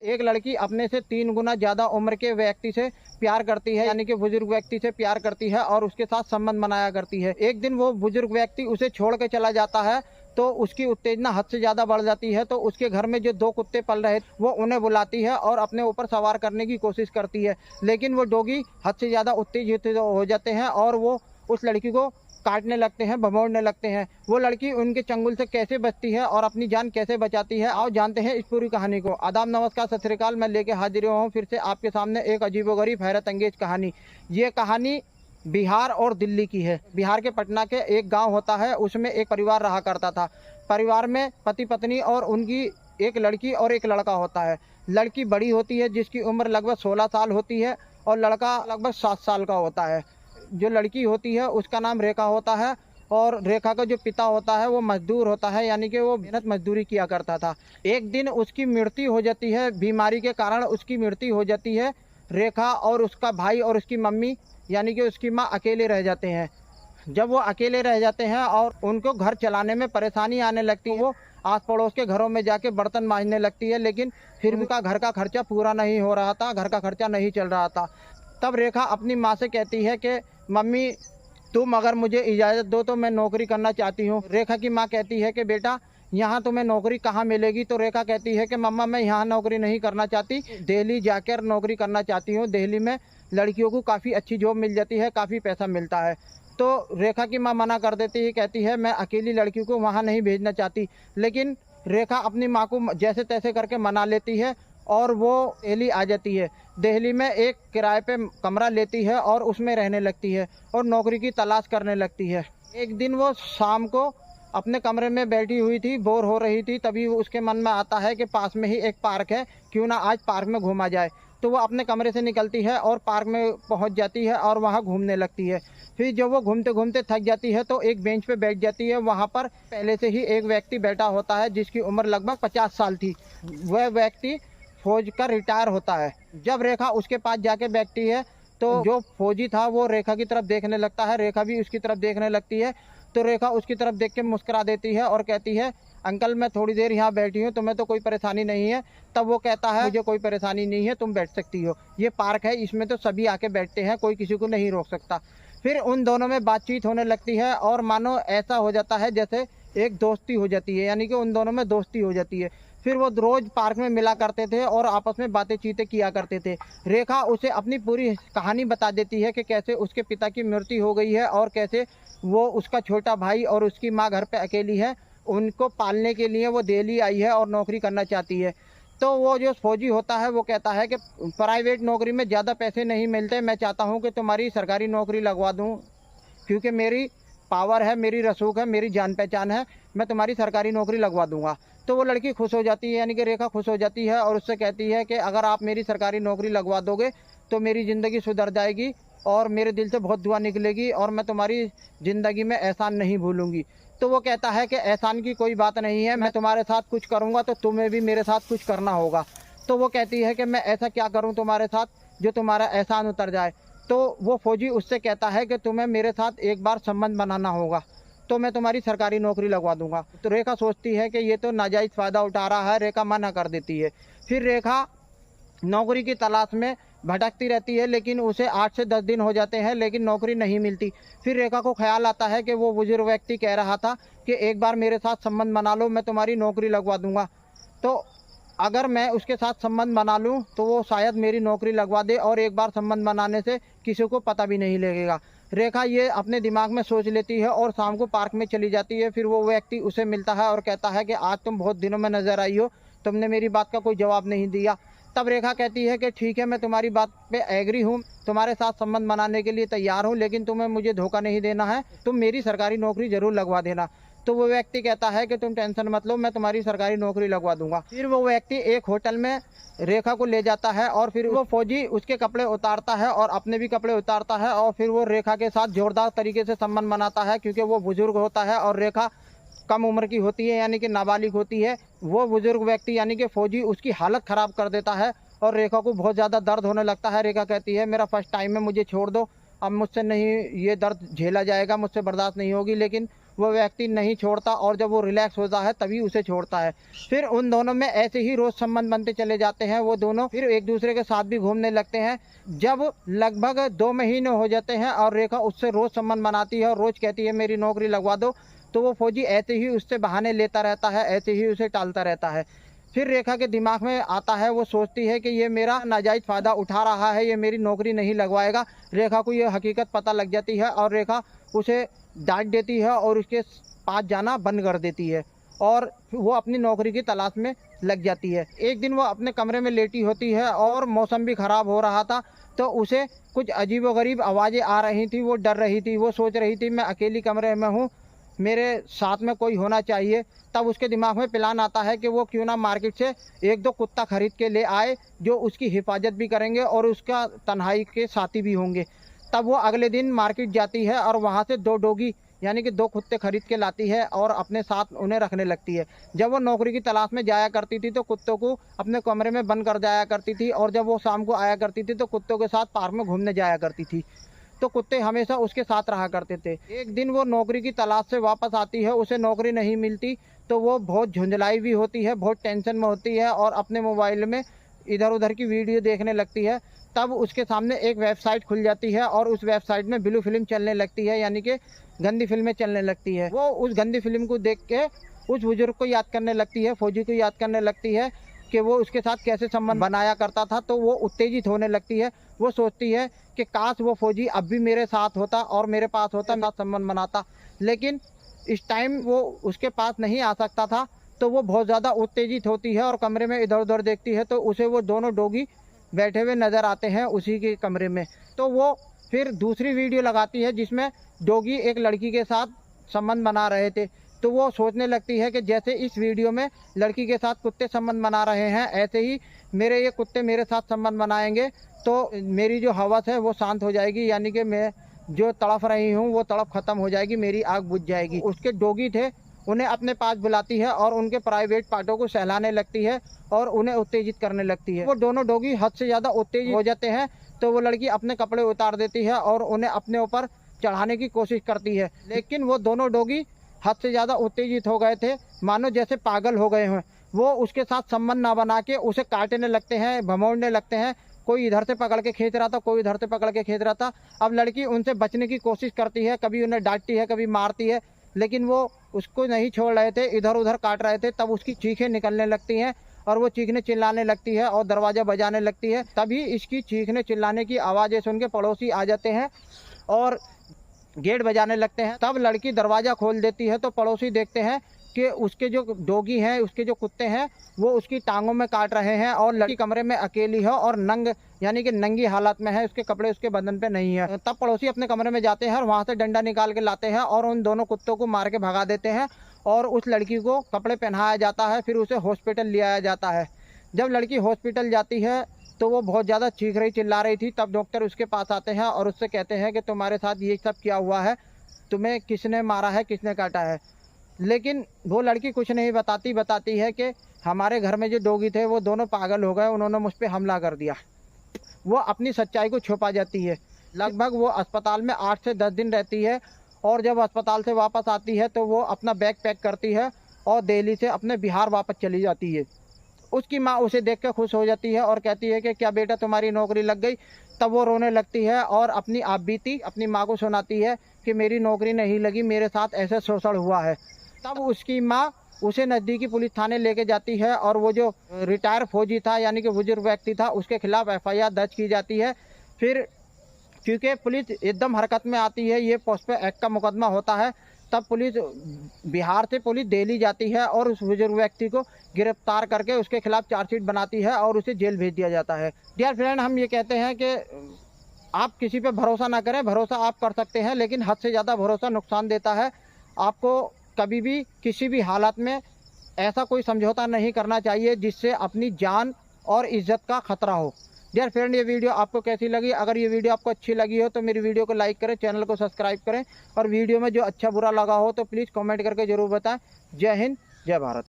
एक लड़की अपने से 3 गुना ज़्यादा उम्र के व्यक्ति से प्यार करती है, यानी कि बुजुर्ग व्यक्ति से प्यार करती है और उसके साथ संबंध बनाया करती है। एक दिन वो बुजुर्ग व्यक्ति उसे छोड़ के चला जाता है, तो उसकी उत्तेजना हद से ज़्यादा बढ़ जाती है। तो उसके घर में जो 2 कुत्ते पल रहे वो उन्हें बुलाती है और अपने ऊपर सवार करने की कोशिश करती है, लेकिन वो डॉगी हद से ज़्यादा उत्तेजित हो जाते हैं और वो उस लड़की को काटने लगते हैं, भभौड़ने लगते हैं। वो लड़की उनके चंगुल से कैसे बचती है और अपनी जान कैसे बचाती है, आओ जानते हैं इस पूरी कहानी को। आदाब, नमस्कार, सत श्री अकाल। मैं लेके हाजिर हुआ हूँ फिर से आपके सामने एक अजीबोगरीब हैरत अंगेज कहानी। ये कहानी बिहार और दिल्ली की है। बिहार के पटना के एक गांव होता है, उसमें एक परिवार रहा करता था। परिवार में पति पत्नी और उनकी एक लड़की और एक लड़का होता है। लड़की बड़ी होती है जिसकी उम्र लगभग 16 साल होती है और लड़का लगभग 7 साल का होता है। जो लड़की होती है उसका नाम रेखा होता है और रेखा का जो पिता होता है वो मजदूर होता है, यानी कि वो मेहनत मजदूरी किया करता था। एक दिन उसकी मृत्यु हो जाती है, बीमारी के कारण उसकी मृत्यु हो जाती है। रेखा और उसका भाई और उसकी मम्मी यानी कि उसकी माँ अकेले रह जाते हैं। जब वो अकेले रह जाते हैं और उनको घर चलाने में परेशानी आने लगती है, वो आस पड़ोस के घरों में जाके बर्तन मांजने लगती है, लेकिन फिर उनका घर का खर्चा पूरा नहीं हो रहा था, घर का खर्चा नहीं चल रहा था। तब रेखा अपनी माँ से कहती है कि मम्मी, तुम अगर मुझे इजाज़त दो तो मैं नौकरी करना चाहती हूँ। रेखा की माँ कहती है कि बेटा, यहाँ तुम्हें नौकरी कहाँ मिलेगी? तो रेखा कहती है कि मम्मा, मैं यहाँ नौकरी नहीं करना चाहती, दिल्ली जाकर नौकरी करना चाहती हूँ। दिल्ली में लड़कियों को काफ़ी अच्छी जॉब मिल जाती है, काफ़ी पैसा मिलता है। तो रेखा की माँ मना कर देती है, कहती है मैं अकेली लड़की को वहाँ नहीं भेजना चाहती। लेकिन रेखा अपनी माँ को जैसे तैसे करके मना लेती है और वो दिल्ली आ जाती है। दिल्ली में एक किराए पे कमरा लेती है और उसमें रहने लगती है और नौकरी की तलाश करने लगती है। एक दिन वो शाम को अपने कमरे में बैठी हुई थी, बोर हो रही थी, तभी उसके मन में आता है कि पास में ही एक पार्क है, क्यों ना आज पार्क में घूमा जाए। तो वो अपने कमरे से निकलती है और पार्क में पहुंच जाती है और वहां घूमने लगती है। फिर जब वो घूमते घूमते थक जाती है तो एक बेंच पे बैठ जाती है। वहां पर पहले से ही एक व्यक्ति बैठा होता है जिसकी उम्र लगभग 50 साल थी। वह व्यक्ति फौज का रिटायर होता है। जब रेखा उसके पास जाके बैठती है तो जो फौजी था वो रेखा की तरफ देखने लगता है, रेखा भी उसकी तरफ देखने लगती है। तो रेखा उसकी तरफ देख के मुस्कुरा देती है और कहती है, अंकल मैं थोड़ी देर यहाँ बैठी हूँ, तुम्हें तो कोई परेशानी नहीं है? तब वो कहता है, मुझे कोई परेशानी नहीं है, तुम बैठ सकती हो, ये पार्क है, इसमें तो सभी आके बैठते हैं, कोई किसी को नहीं रोक सकता। फिर उन दोनों में बातचीत होने लगती है और मानो ऐसा हो जाता है जैसे एक दोस्ती हो जाती है, यानी कि उन दोनों में दोस्ती हो जाती है। फिर वो रोज पार्क में मिला करते थे और आपस में बातें चीतें किया करते थे। रेखा उसे अपनी पूरी कहानी बता देती है कि कैसे उसके पिता की मृत्यु हो गई है और कैसे वो उसका छोटा भाई और उसकी माँ घर पे अकेली है, उनको पालने के लिए वो दिल्ली आई है और नौकरी करना चाहती है। तो वो जो फौजी होता है वो कहता है कि प्राइवेट नौकरी में ज़्यादा पैसे नहीं मिलते, मैं चाहता हूँ कि तुम्हारी सरकारी नौकरी लगवा दूँ, क्योंकि मेरी पावर है, मेरी रसूख है, मेरी जान पहचान है, मैं तुम्हारी सरकारी नौकरी लगवा दूंगा। तो वो लड़की खुश हो जाती है, यानी कि रेखा खुश हो जाती है और उससे कहती है कि अगर आप मेरी सरकारी नौकरी लगवा दोगे तो मेरी ज़िंदगी सुधर जाएगी और मेरे दिल से बहुत दुआ निकलेगी और मैं तुम्हारी ज़िंदगी में एहसान नहीं भूलूंगी। तो वो कहता है कि एहसान की कोई बात नहीं है, मैं तुम्हारे साथ कुछ करूँगा तो तुम्हें भी मेरे साथ कुछ करना होगा। तो वो कहती है कि मैं ऐसा क्या करूँ तुम्हारे साथ जो तुम्हारा एहसान उतर जाए? तो वो फौजी उससे कहता है कि तुम्हें मेरे साथ एक बार संबंध बनाना होगा तो मैं तुम्हारी सरकारी नौकरी लगवा दूंगा। तो रेखा सोचती है कि ये तो नाजायज़ फ़ायदा उठा रहा है, रेखा मना कर देती है। फिर रेखा नौकरी की तलाश में भटकती रहती है, लेकिन उसे 8 से 10 दिन हो जाते हैं लेकिन नौकरी नहीं मिलती। फिर रेखा को ख्याल आता है कि वो बुजुर्ग व्यक्ति कह रहा था कि एक बार मेरे साथ संबंध बना लो, मैं तुम्हारी नौकरी लगवा दूंगा। तो अगर मैं उसके साथ संबंध बना लूं तो वो शायद मेरी नौकरी लगवा दे और एक बार संबंध बनाने से किसी को पता भी नहीं लगेगा। रेखा ये अपने दिमाग में सोच लेती है और शाम को पार्क में चली जाती है। फिर वो व्यक्ति उसे मिलता है और कहता है कि आज तुम बहुत दिनों में नजर आई हो, तुमने मेरी बात का कोई जवाब नहीं दिया। तब रेखा कहती है कि ठीक है, मैं तुम्हारी बात पे एग्री हूँ, तुम्हारे साथ संबंध बनाने के लिए तैयार हूँ, लेकिन तुम्हें मुझे धोखा नहीं देना है, तुम मेरी सरकारी नौकरी जरूर लगवा देना। तो वो व्यक्ति कहता है कि तुम टेंशन मत लो, मैं तुम्हारी सरकारी नौकरी लगवा दूंगा। फिर वो व्यक्ति एक होटल में रेखा को ले जाता है और फिर वो फौजी उसके कपड़े उतारता है और अपने भी कपड़े उतारता है और फिर वो रेखा के साथ जोरदार तरीके से संबंध बनाता है, क्योंकि वो बुजुर्ग होता है और रेखा कम उम्र की होती है, यानी कि नाबालिग होती है। वो बुजुर्ग व्यक्ति यानी कि फौजी उसकी हालत ख़राब कर देता है और रेखा को बहुत ज़्यादा दर्द होने लगता है। रेखा कहती है, मेरा फर्स्ट टाइम है, मुझे छोड़ दो, अब मुझसे नहीं ये दर्द झेला जाएगा, मुझसे बर्दाश्त नहीं होगी। लेकिन वो व्यक्ति नहीं छोड़ता, और जब वो रिलैक्स होता है तभी उसे छोड़ता है। फिर उन दोनों में ऐसे ही रोज़ संबंध बनते चले जाते हैं। वो दोनों फिर एक दूसरे के साथ भी घूमने लगते हैं। जब लगभग 2 महीने हो जाते हैं और रेखा उससे रोज़ संबंध बनाती है और रोज़ कहती है मेरी नौकरी लगवा दो, तो वो फौजी ऐसे ही उससे बहाने लेता रहता है, ऐसे ही उसे टालता रहता है। फिर रेखा के दिमाग में आता है, वो सोचती है कि ये मेरा नाजायज़ फ़ायदा उठा रहा है, ये मेरी नौकरी नहीं लगवाएगा। रेखा को ये हकीकत पता लग जाती है और रेखा उसे डांट देती है और उसके पास जाना बंद कर देती है और वो अपनी नौकरी की तलाश में लग जाती है। एक दिन वो अपने कमरे में लेटी होती है और मौसम भी ख़राब हो रहा था, तो उसे कुछ अजीबोगरीब आवाज़ें आ रही थी। वो डर रही थी, वो सोच रही थी मैं अकेली कमरे में हूँ, मेरे साथ में कोई होना चाहिए। तब उसके दिमाग में प्लान आता है कि वो क्यों ना मार्केट से 1-2 कुत्ता खरीद के ले आए, जो उसकी हिफाजत भी करेंगे और उसका तन्हाई के साथी भी होंगे। तब वो अगले दिन मार्केट जाती है और वहाँ से 2 डॉगी यानी कि 2 कुत्ते खरीद के लाती है और अपने साथ उन्हें रखने लगती है। जब वो नौकरी की तलाश में जाया करती थी तो कुत्तों को अपने कमरे में बंद कर जाया करती थी, और जब वो शाम को आया करती थी तो कुत्तों के साथ पार्क में घूमने जाया करती थी। तो कुत्ते हमेशा उसके साथ रहा करते थे। एक दिन वो नौकरी की तलाश से वापस आती है, उसे नौकरी नहीं मिलती, तो वो बहुत झुंझलाई भी होती है, बहुत टेंशन में होती है और अपने मोबाइल में इधर उधर की वीडियो देखने लगती है। तब उसके सामने एक वेबसाइट खुल जाती है और उस वेबसाइट में ब्लू फिल्म चलने लगती है, यानी कि गंदी फिल्में चलने लगती है। वो उस गंदी फिल्म को देख के उस बुजुर्ग को याद करने लगती है, फौजी को याद करने लगती है कि वो उसके साथ कैसे संबंध बनाया करता था। तो वो उत्तेजित होने लगती है। वो सोचती है कि काश वो फौजी अब भी मेरे साथ होता और मेरे पास होता, मेरा संबंध बनाता, लेकिन इस टाइम वो उसके पास नहीं आ सकता था। तो वो बहुत ज़्यादा उत्तेजित होती है और कमरे में इधर उधर देखती है, तो उसे वो दोनों डॉगी बैठे हुए नज़र आते हैं उसी के कमरे में। तो वो फिर दूसरी वीडियो लगाती है जिसमें डॉगी एक लड़की के साथ संबंध बना रहे थे। तो वो सोचने लगती है कि जैसे इस वीडियो में लड़की के साथ कुत्ते संबंध बना रहे हैं, ऐसे ही मेरे ये कुत्ते मेरे साथ संबंध बनाएंगे तो मेरी जो हवस है वो शांत हो जाएगी, यानी कि मैं जो तड़फ रही हूँ वो तड़प खत्म हो जाएगी, मेरी आग बुझ जाएगी। उसके डॉगी थे, उन्हें अपने पास बुलाती है और उनके प्राइवेट पार्टों को सहलाने लगती है और उन्हें उत्तेजित करने लगती है। वो दोनों डॉगी हद से ज़्यादा उत्तेजित हो जाते हैं, तो वो लड़की अपने कपड़े उतार देती है और उन्हें अपने ऊपर चढ़ाने की कोशिश करती है, लेकिन वो दोनों डॉगी हद से ज़्यादा उत्तेजित हो गए थे, मानो जैसे पागल हो गए हैं। वो उसके साथ संबंध ना बना के उसे काटने लगते हैं, भमोड़ने लगते हैं। कोई इधर से पकड़ के खींच रहा था, कोई इधर से पकड़ के खींच रहा था। अब लड़की उनसे बचने की कोशिश करती है, कभी उन्हें डांटती है, कभी मारती है, लेकिन वो उसको नहीं छोड़ रहे थे, इधर उधर काट रहे थे। तब उसकी चीखें निकलने लगती हैं और वो चीखने चिल्लाने लगती है और दरवाज़ा बजाने लगती है। तभी इसकी चीखने चिल्लाने की आवाज़ें सुन के पड़ोसी आ जाते हैं और गेट बजाने लगते हैं। तब लड़की दरवाज़ा खोल देती है तो पड़ोसी देखते हैं कि उसके जो डॉगी हैं, उसके जो कुत्ते हैं, वो उसकी टांगों में काट रहे हैं और लड़की कमरे में अकेली है और नंग यानी कि नंगी हालत में है, उसके कपड़े उसके बदन पे नहीं है। तब पड़ोसी अपने कमरे में जाते हैं और वहाँ से डंडा निकाल के लाते हैं और उन दोनों कुत्तों को मार के भगा देते हैं और उस लड़की को कपड़े पहनाया जाता है। फिर उसे हॉस्पिटल ले आया जाता है। जब लड़की हॉस्पिटल जाती है तो वो बहुत ज़्यादा चीख रही चिल्ला रही थी। तब डॉक्टर उसके पास आते हैं और उससे कहते हैं कि तुम्हारे साथ ये सब क्या हुआ है, तुम्हें किसने मारा है, किसने काटा है। लेकिन वो लड़की कुछ नहीं बताती है कि हमारे घर में जो डॉगी थे वो दोनों पागल हो गए, उन्होंने मुझ पर हमला कर दिया। वो अपनी सच्चाई को छुपा जाती है। लगभग वो अस्पताल में 8 से 10 दिन रहती है और जब अस्पताल से वापस आती है तो वो अपना बैग पैक करती है और दिल्ली से अपने बिहार वापस चली जाती है। उसकी माँ उसे देख कर खुश हो जाती है और कहती है कि क्या बेटा तुम्हारी नौकरी लग गई। तब वो रोने लगती है और अपनी आप बीती अपनी माँ को सुनाती है कि मेरी नौकरी नहीं लगी, मेरे साथ ऐसे शोषण हुआ है। तब उसकी माँ उसे नज़दीकी पुलिस थाने लेके जाती है और वो जो रिटायर फौजी था यानी कि बुजुर्ग व्यक्ति था, उसके खिलाफ FIR दर्ज की जाती है। फिर क्योंकि पुलिस एकदम हरकत में आती है, ये पॉस्को एक्ट का मुकदमा होता है, तब पुलिस बिहार से पुलिस दिल्ली जाती है और उस बुजुर्ग व्यक्ति को गिरफ्तार करके उसके खिलाफ चार्जशीट बनाती है और उसे जेल भेज दिया जाता है। डियर फ्रेंड, हम ये कहते हैं कि आप किसी पे भरोसा ना करें। भरोसा आप कर सकते हैं, लेकिन हद से ज़्यादा भरोसा नुकसान देता है। आपको कभी भी किसी भी हालत में ऐसा कोई समझौता नहीं करना चाहिए जिससे अपनी जान और इज्जत का खतरा हो। डियर फ्रेंड, ये वीडियो आपको कैसी लगी? अगर ये वीडियो आपको अच्छी लगी हो तो मेरी वीडियो को लाइक करें, चैनल को सब्सक्राइब करें और वीडियो में जो अच्छा बुरा लगा हो तो प्लीज़ कमेंट करके ज़रूर बताएं। जय हिंद, जय भारत।